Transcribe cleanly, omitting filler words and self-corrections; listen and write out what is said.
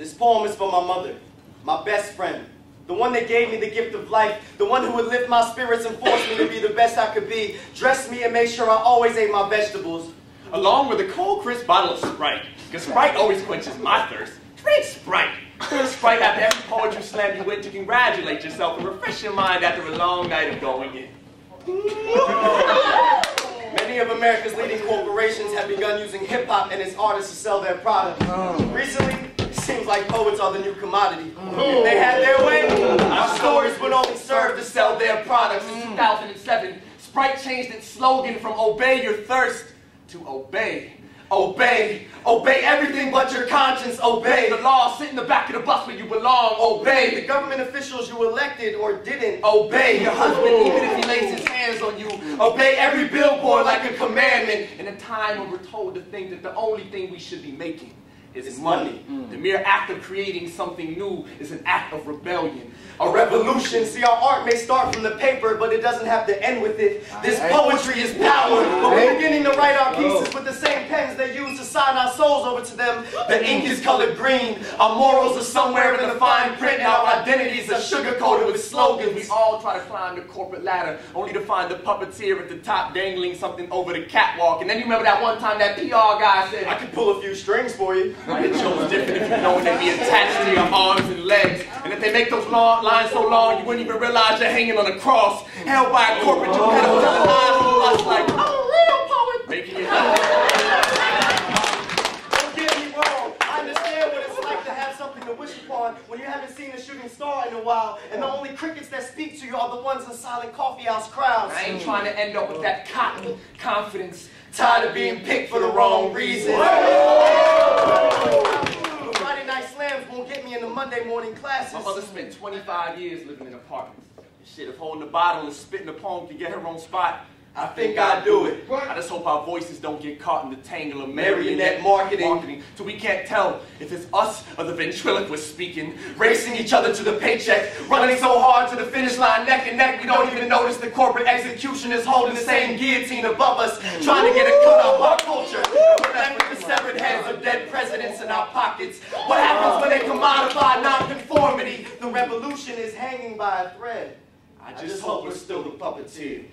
This poem is for my mother, my best friend, the one that gave me the gift of life, the one who would lift my spirits and force me to be the best I could be, dress me and make sure I always ate my vegetables. Along with a cold, crisp bottle of Sprite, because Sprite always quenches my thirst. Drink Sprite. Drink Sprite after every poetry slam you win to congratulate yourself and refresh your mind after a long night of going in. Many of America's leading corporations have begun using hip-hop and its artists to sell their products. Recently, it seems like poets are the new commodity. If they had their way, our stories would only serve to sell their products. In 2007, Sprite changed its slogan from "Obey your thirst" to "Obey." Obey. Obey everything but your conscience. Obey. The law, sit in the back of the bus where you belong. Obey. The government officials you elected or didn't. Obey. Your husband, even if he lays his hands on you. Obey every billboard like a commandment. In a time when we're told to think that the only thing we should be making is money. The mere act of creating something new is an act of rebellion. A revolution. See, our art may start from the paper, but it doesn't have to end with it. This poetry is power, but we're beginning to write our pieces with the same pens they use to sign our souls over to them. The ink is colored green. Our morals are somewhere in the fine print, and our identities are sugar-coated with slogans. We all try to climb the corporate ladder, only to find the puppeteer at the top dangling something over the catwalk. And then you remember that one time that PR guy said, "I could pull a few strings for you." It shows different if you know they'd be attached to your arms and legs. And if they make those long lines so long, you wouldn't even realize you're hanging on a cross, held by a corporate Geppetto to the lines of us like, "I'm a real poet," making it up. Don't get me wrong. I understand what it's like to have something to wish upon when you haven't seen a shooting star in a while, and the only crickets that speak to you are the ones in silent coffee house crowds. I ain't trying to end up with that cotton confidence. Tired of being picked for the wrong reason. Friday night slams won't get me in the Monday morning classes. My mother spent 25 years living in apartments. Shit, if holding the bottle and spitting the poem to get her own spot, I think I'd do it. I just hope our voices don't get caught in the tangle of marionette marketing. So we can't tell if it's us or the ventriloquist speaking, racing each other to the paycheck, running so hard to the finish line, neck and neck, we don't even notice the corporate execution is holding the same guillotine above us, trying to get a cut off our culture. We're left with the severed heads of dead presidents in our pockets. What happens when they commodify nonconformity? The revolution is hanging by a thread. I just hope we're still the puppeteers.